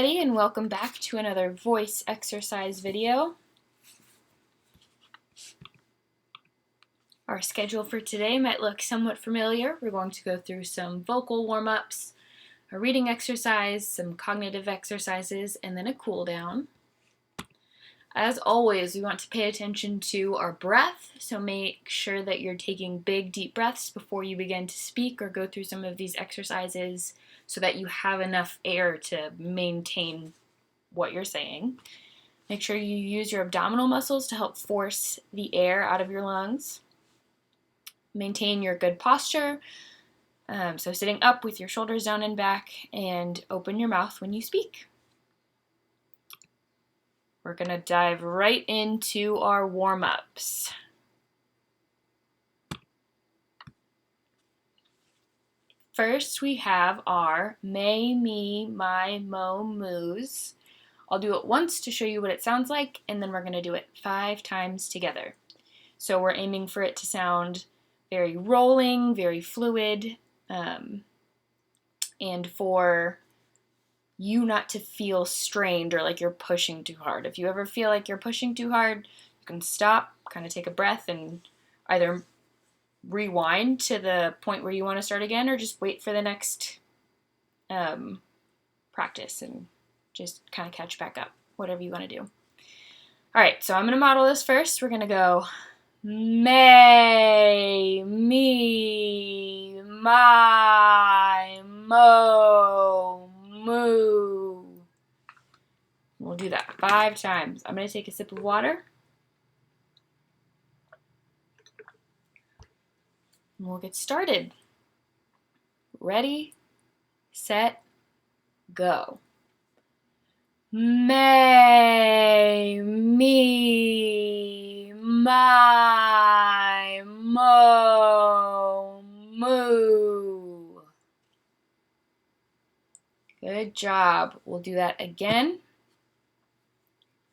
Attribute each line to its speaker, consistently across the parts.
Speaker 1: And welcome back to another voice exercise video. Our schedule for today might look somewhat familiar. We're going to go through some vocal warm-ups, a reading exercise, some cognitive exercises, and then a cool down. As always, we want to pay attention to our breath, so make sure that you're taking big, deep breaths before you begin to speak or go through some of these exercises so that you have enough air to maintain what you're saying. Make sure you use your abdominal muscles to help force the air out of your lungs. Maintain your good posture, so sitting up with your shoulders down and back, and open your mouth when you speak. We're going to dive right into our warm-ups. First, we have our may, me, my, mo, moos. I'll do it once to show you what it sounds like, and then we're going to do it 5 times together. So we're aiming for it to sound very rolling, very fluid, and for you not to feel strained or like you're pushing too hard. If you ever feel like you're pushing too hard, you can stop, kind of take a breath, and either rewind to the point where you want to start again, or just wait for the next practice and just kind of catch back up, whatever you want to do. All right, so I'm going to model this first. We're going to go may, me, my, mo, moo. We'll do that 5 times. I'm going to take a sip of water. And we'll get started. Ready, set, go. May, me, my, mo, moo. Good job. We'll do that again.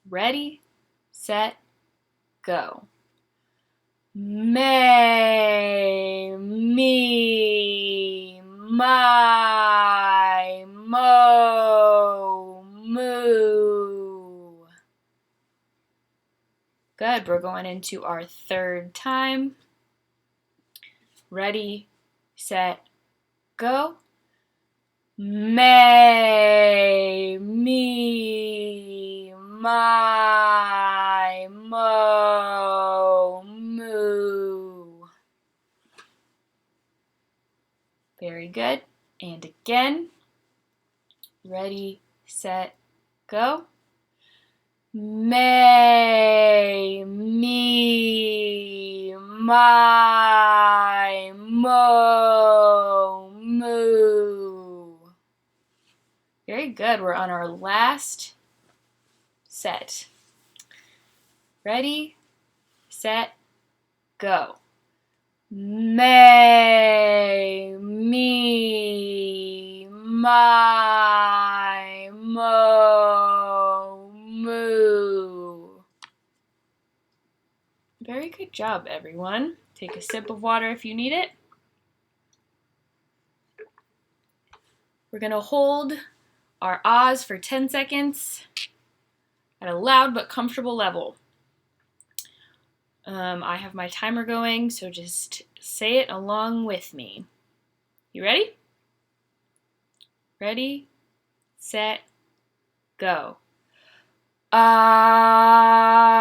Speaker 1: Ready, set, go. May, me, my, mo, moo. Good. We're going into our 3rd time. Ready, set, go. May, me, my, mo, moo. Very good. And again. Ready, set, go. May, me, my, mo, moo. Very good. We're on our last set. Ready, set, go. May, me, my, mo, moo. Very good job, everyone. Take a sip of water if you need it. We're going to hold our ahs for 10 seconds at a loud but comfortable level. I have my timer going, so just say it along with me. You ready? Ready, set, go. Ah.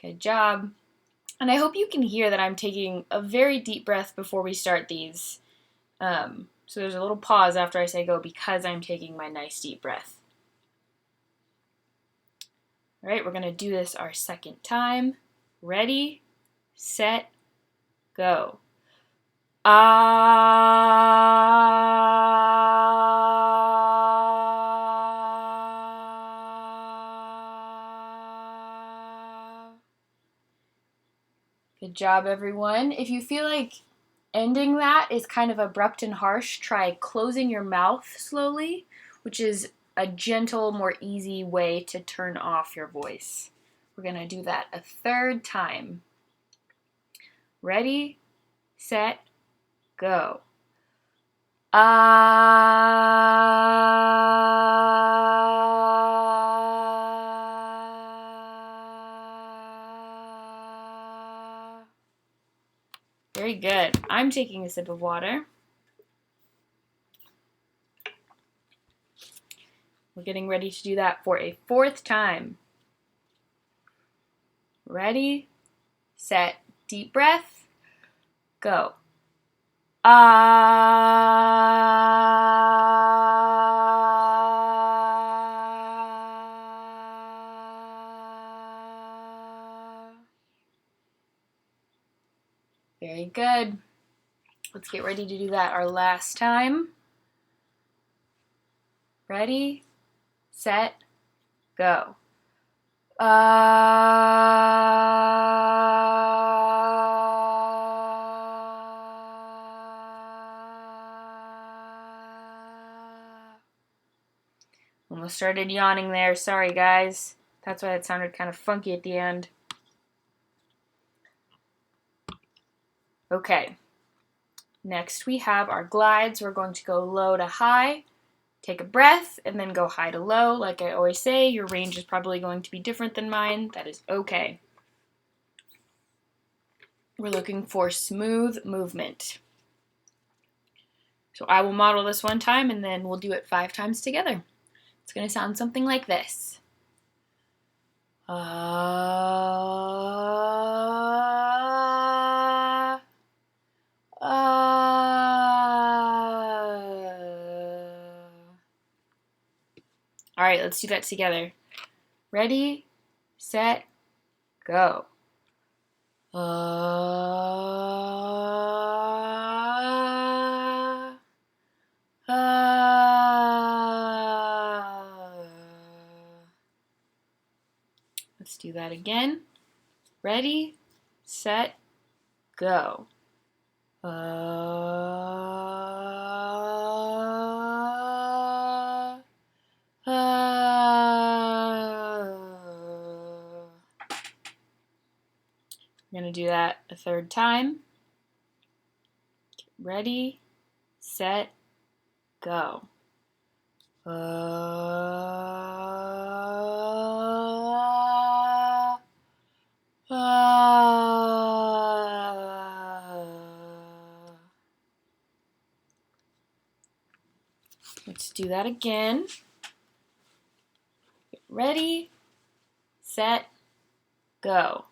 Speaker 1: Good job. And I hope you can hear that I'm taking a very deep breath before we start these. So there's a little pause after I say go because I'm taking my nice deep breath. All right, we're going to do this our 2nd time. Ready, set, go. Ah. Good job, everyone. If you feel like ending that is kind of abrupt and harsh, try closing your mouth slowly, which is a gentle, more easy way to turn off your voice. We're going to do that a third time. Ready, set, go. Very good. I'm taking a sip of water. We're getting ready to do that for a fourth time. Ready, set, deep breath, go. Very good. Let's get ready to do that our last time. Ready, set, go. Almost started yawning there. Sorry, guys. That's why it sounded kind of funky at the end. Okay. Next we have our glides. We're going to go low to high. Take a breath and then go high to low. Like I always say, your range is probably going to be different than mine. That is okay. We're looking for smooth movement. So I will model this one time and then we'll do it 5 times together. It's going to sound something like this. All right, let's do that together. Ready, set, go. Let's do that again. Ready, set, go. I'm going to do that a third time. Ready, set, go. Let's do that again. Get ready, set, go.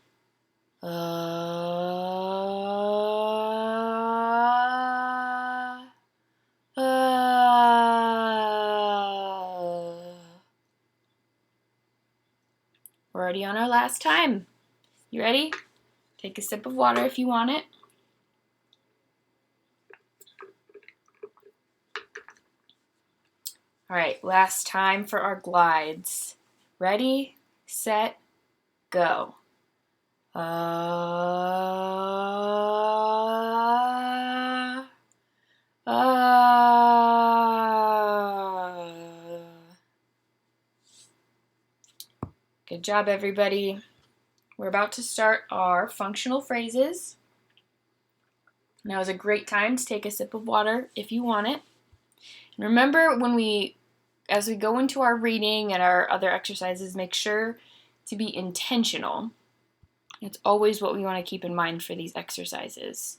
Speaker 1: We're already on our last time. You ready? Take a sip of water if you want it. All right, last time for our glides. Ready, set, go. Good job, everybody. We're about to start our functional phrases. Now is a great time to take a sip of water if you want it. And remember, as we go into our reading and our other exercises, make sure to be intentional. It's always what we want to keep in mind for these exercises.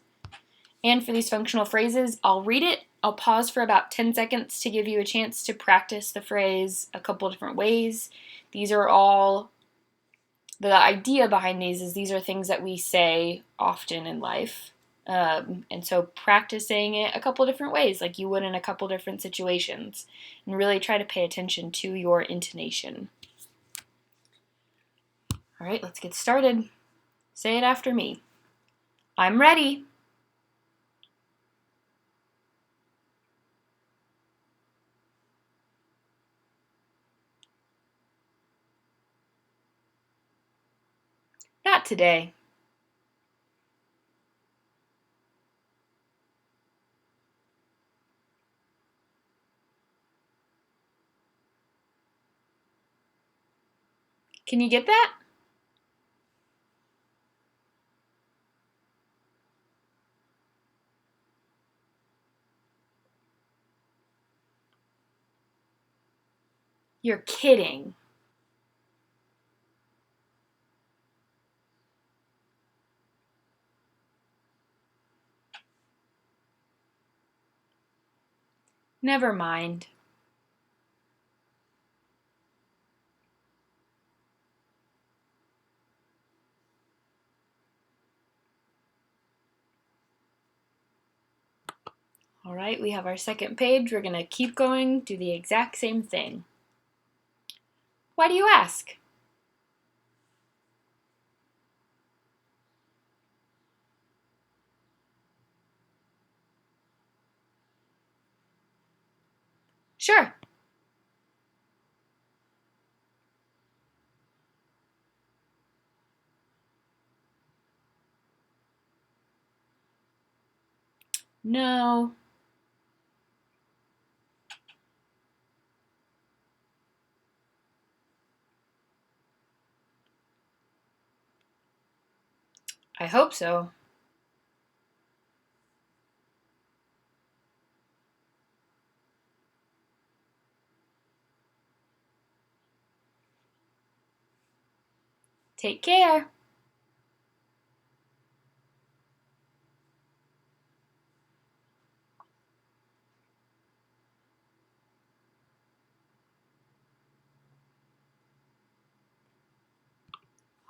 Speaker 1: And for these functional phrases, I'll read it. I'll pause for about 10 seconds to give you a chance to practice the phrase a couple different ways. These are all, the idea behind these are things that we say often in life. And so practice saying it a couple different ways, like you would in a couple different situations. And really try to pay attention to your intonation. All right, let's get started. Say it after me. I'm ready. Not today. Can you get that? You're kidding. Never mind. All right, we have our second page. We're going to keep going, do the exact same thing. Why do you ask? Sure. No. I hope so. Take care.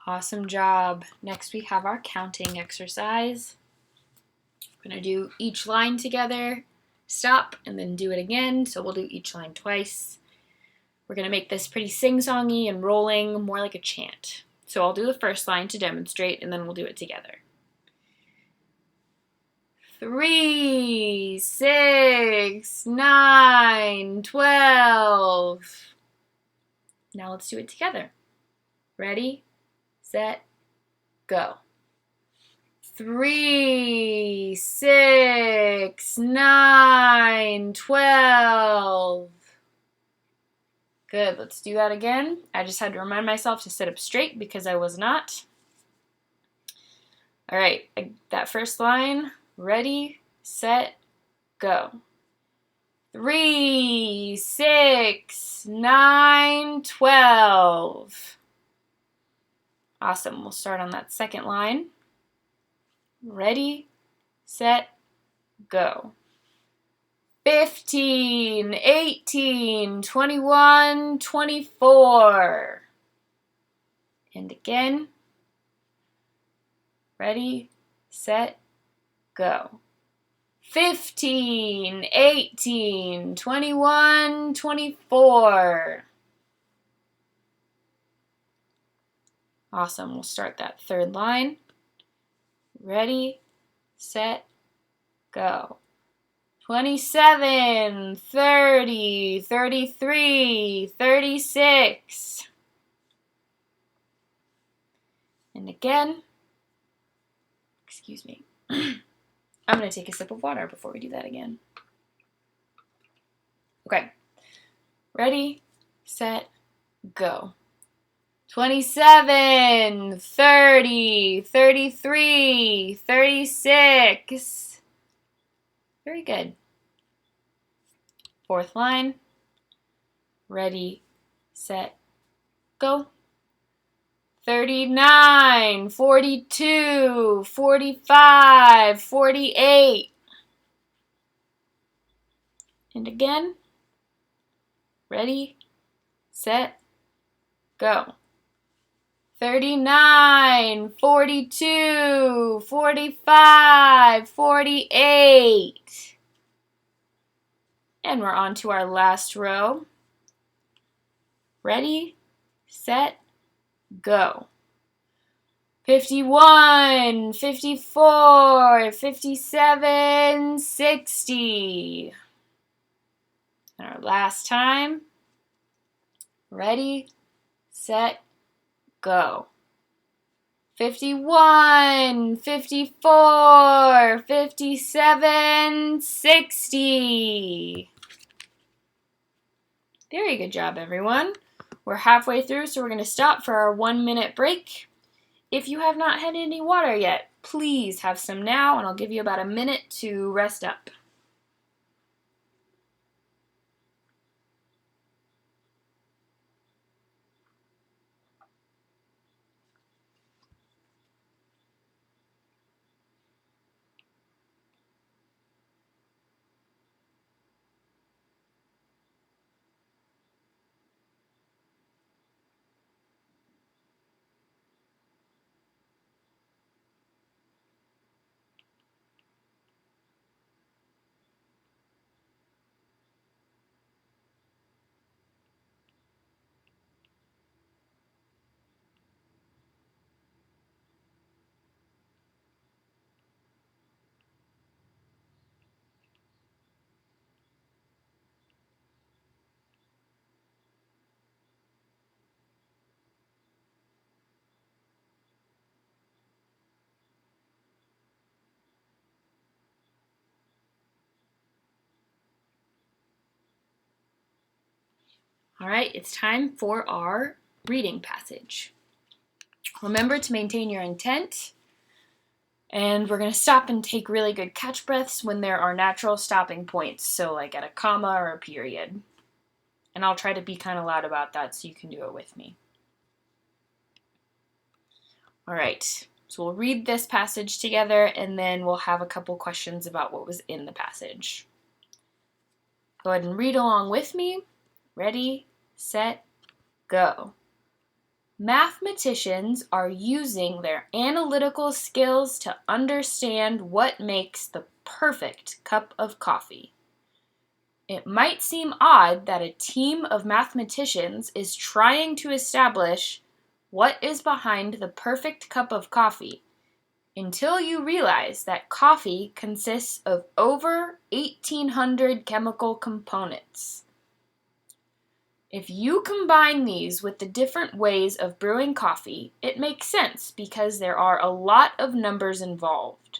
Speaker 1: Awesome job. Next we have our counting exercise. We're going to do each line together, stop, and then do it again. So we'll do each line twice. We're going to make this pretty sing-songy and rolling, more like a chant. So I'll do the first line to demonstrate, and then we'll do it together. 3, 6, 9, 12. Now let's do it together. Ready, set, go. 3, 6, 9, 12. Good, let's do that again. I just had to remind myself to sit up straight because I was not. All right, that first line, ready, set, go. 3, 6, 9, 12. Awesome, we'll start on that second line. Ready, set, go. 15, 18, 21, 24. And again. Ready, set, go. 15, 18, 21, 24. Awesome, we'll start that third line. Ready, set, go. 27, 30, 33, 36. And again, excuse me. I'm going to take a sip of water before we do that again. Okay, ready, set, go. 27, 30, 33, 36. Very good. Fourth line. Ready, set, go. 39, 42, 45, 48. And again. Ready, set, go. 39, 42, 45, 48. And we're on to our last row. Ready, set, go. 51, 54, 57, 60. And our last time. Ready, set, go. 51, 54, 57, 60. Very good job, everyone. We're halfway through, so we're going to stop for our 1-minute break. If you have not had any water yet, please have some now, and I'll give you about a minute to rest up. All right, it's time for our reading passage. Remember to maintain your intent, and we're going to stop and take really good catch breaths when there are natural stopping points, so like at a comma or a period. And I'll try to be kind of loud about that so you can do it with me. All right, so we'll read this passage together, and then we'll have a couple questions about what was in the passage. Go ahead and read along with me. Ready, set, go. Mathematicians are using their analytical skills to understand what makes the perfect cup of coffee. It might seem odd that a team of mathematicians is trying to establish what is behind the perfect cup of coffee, until you realize that coffee consists of over 1,800 chemical components. If you combine these with the different ways of brewing coffee, it makes sense because there are a lot of numbers involved.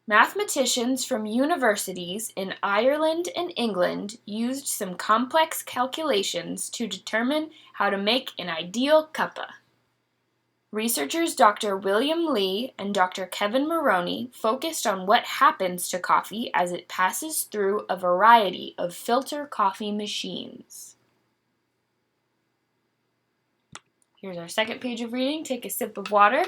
Speaker 1: Mathematicians from universities in Ireland and England used some complex calculations to determine how to make an ideal cuppa. Researchers Dr. William Lee and Dr. Kevin Maroney focused on what happens to coffee as it passes through a variety of filter coffee machines. Here's our second page of reading. Take a sip of water.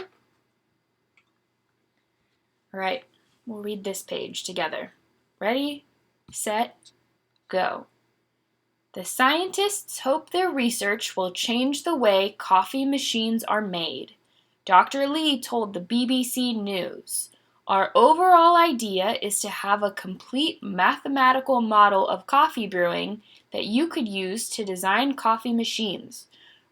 Speaker 1: All right, we'll read this page together. Ready, set, go. The scientists hope their research will change the way coffee machines are made. Dr. Lee told the BBC News, "Our overall idea is to have a complete mathematical model of coffee brewing that you could use to design coffee machines,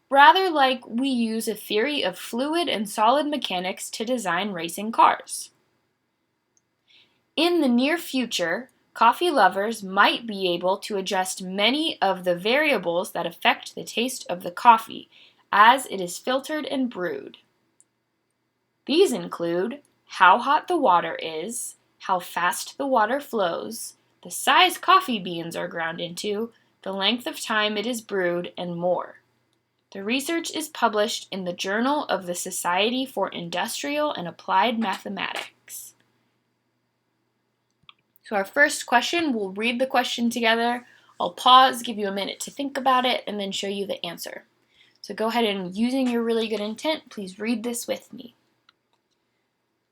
Speaker 1: rather like we use a theory of fluid and solid mechanics to design racing cars." In the near future, coffee lovers might be able to adjust many of the variables that affect the taste of the coffee as it is filtered and brewed. These include how hot the water is, how fast the water flows, the size coffee beans are ground into, the length of time it is brewed, and more. The research is published in the Journal of the Society for Industrial and Applied Mathematics. So our first question, we'll read the question together. I'll pause, give you a minute to think about it, and then show you the answer. So go ahead and, using your really good intent, please read this with me.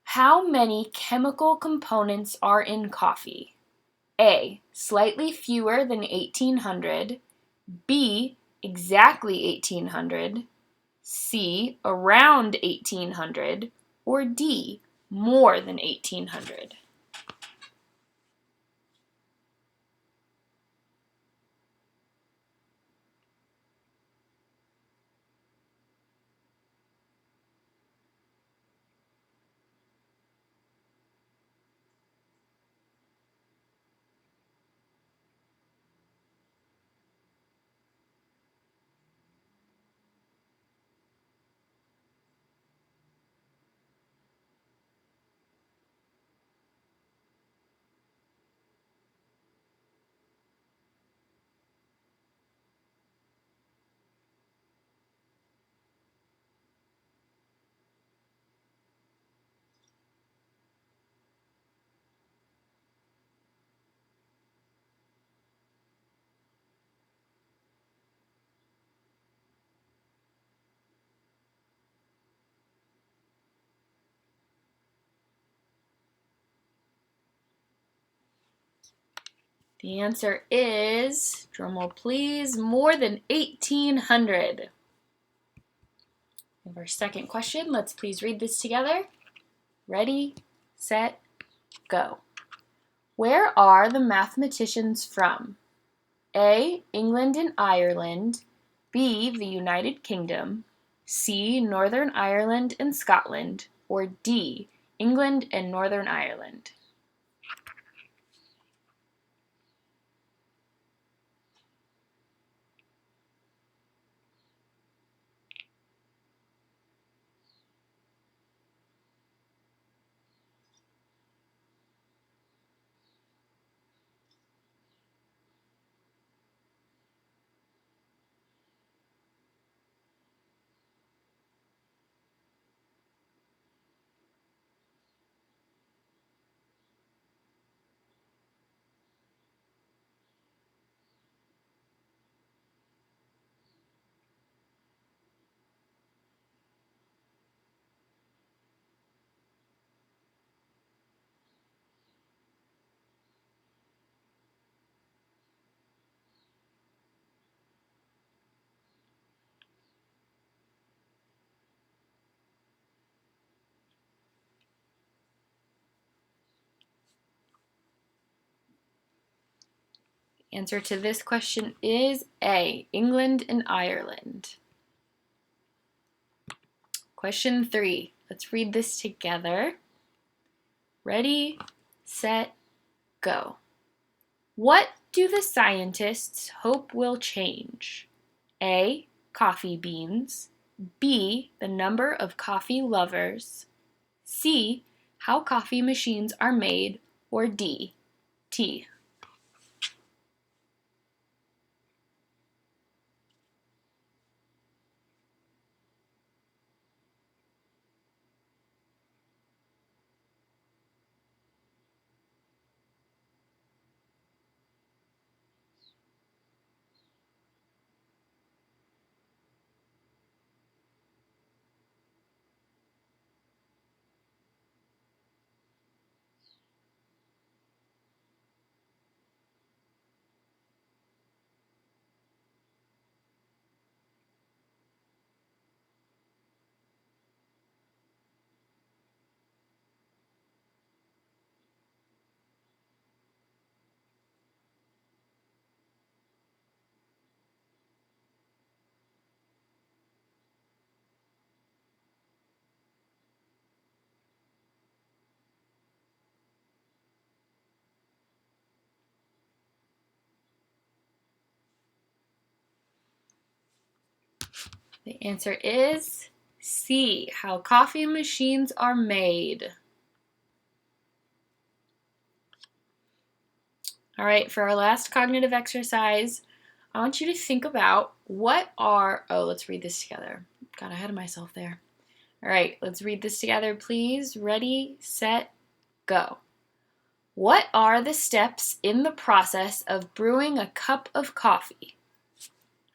Speaker 1: How many chemical components are in coffee? A. Slightly fewer than 1,800. B. Exactly 1,800. C. Around 1,800. Or D. More than 1,800. The answer is, drumroll please, more than 1,800. We have our second question. Let's please read this together. Ready, set, go. Where are the mathematicians from? A. England and Ireland. B. The United Kingdom. C. Northern Ireland and Scotland. Or D. England and Northern Ireland. Answer to this question is A, England and Ireland. Question 3. Let's read this together. Ready, set, go. What do the scientists hope will change? A, coffee beans. B, the number of coffee lovers. C, how coffee machines are made. Or D, tea. The answer is C, how coffee machines are made. All right, for our last cognitive exercise, I want you to think about let's read this together. Got ahead of myself there. All right, let's read this together, please. Ready, set, go. What are the steps in the process of brewing a cup of coffee?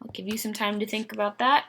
Speaker 1: I'll give you some time to think about that.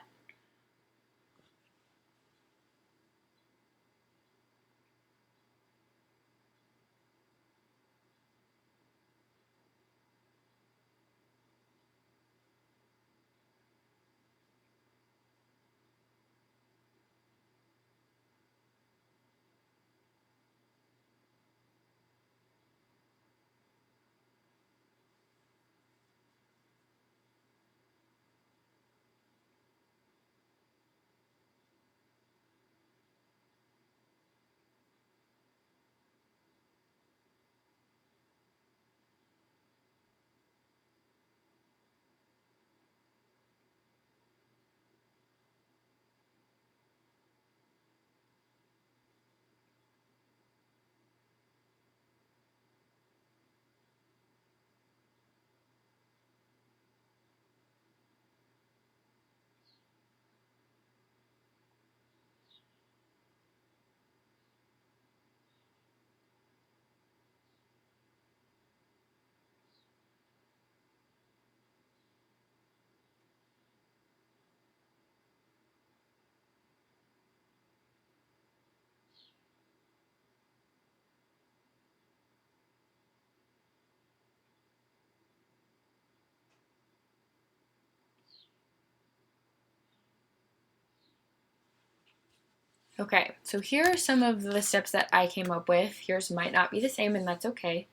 Speaker 1: Okay, so here are some of the steps that I came up with. Yours might not be the same, and that's okay.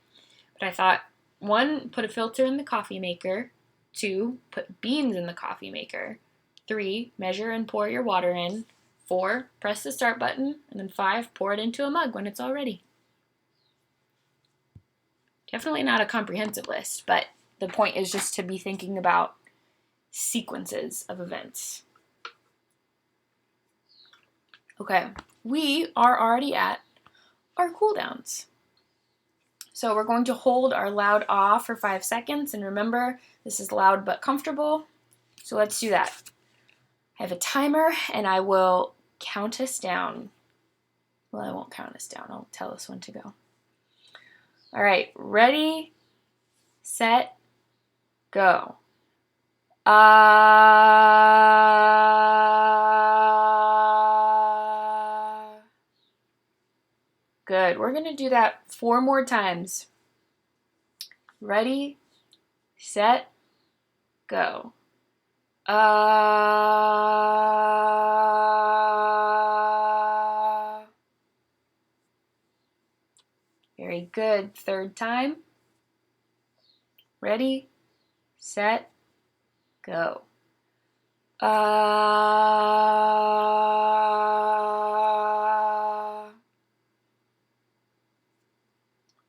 Speaker 1: But I thought, 1, put a filter in the coffee maker. 2, put beans in the coffee maker. 3, measure and pour your water in. 4, press the start button. And then 5, pour it into a mug when it's all ready. Definitely not a comprehensive list, but the point is just to be thinking about sequences of events. Okay, we are already at our cooldowns. So we're going to hold our loud ah for 5 seconds, and remember, this is loud but comfortable. So let's do that. I have a timer, and I will count us down. Well, I won't count us down. I'll tell us when to go. All right, ready, set, go. Good. We're going to do that 4 more times. Ready, set, go. Very good. 3rd time. Ready, set, go.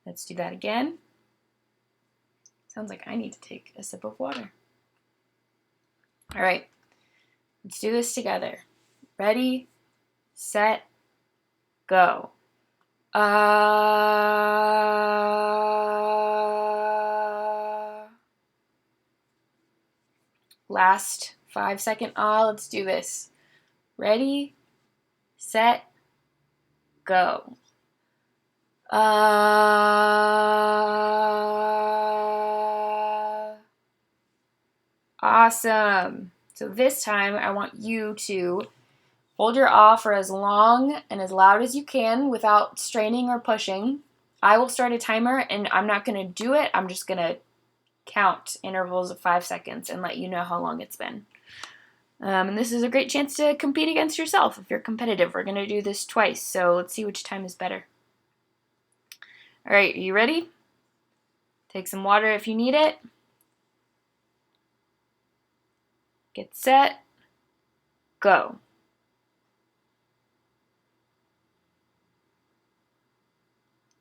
Speaker 1: Let's do that again. Sounds like I need to take a sip of water. All right, let's do this together. Ready, set, go. Last 5-second let's do this. Ready, set, go. Awesome. So this time I want you to hold your for as long and as loud as you can without straining or pushing. I will start a timer and I'm not going to do it. I'm just going to count intervals of 5 seconds and let you know how long it's been. And this is a great chance to compete against yourself if you're competitive. We're going to do this twice, so let's see which time is better. All right, are you ready? Take some water if you need it. Get set, go.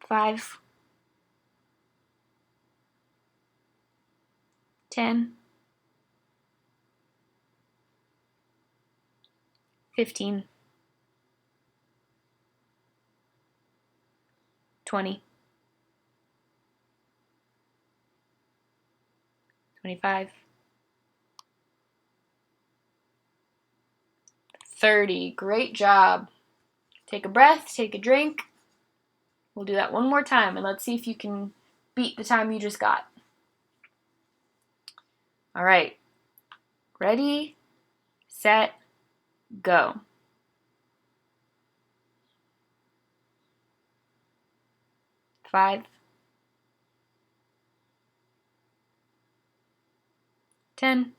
Speaker 1: 5, 10, 15, 20, 25, 30. Great job. Take a breath, take a drink. We'll do that one more time and let's see if you can beat the time you just got. All right. Ready, set, go. 5, 10,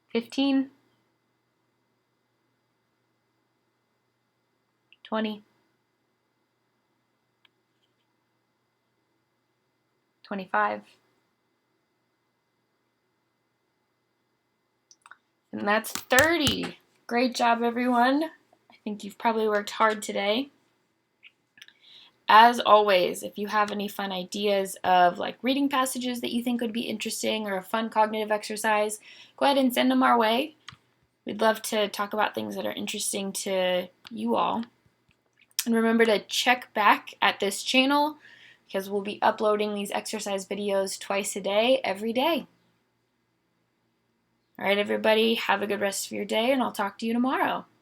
Speaker 1: 15, 20, 25. And that's 30. Great job, everyone. I think you've probably worked hard today. As always, if you have any fun ideas of like reading passages that you think would be interesting or a fun cognitive exercise, go ahead and send them our way. We'd love to talk about things that are interesting to you all. And remember to check back at this channel because we'll be uploading these exercise videos twice a day, every day. All right, everybody, have a good rest of your day, and I'll talk to you tomorrow.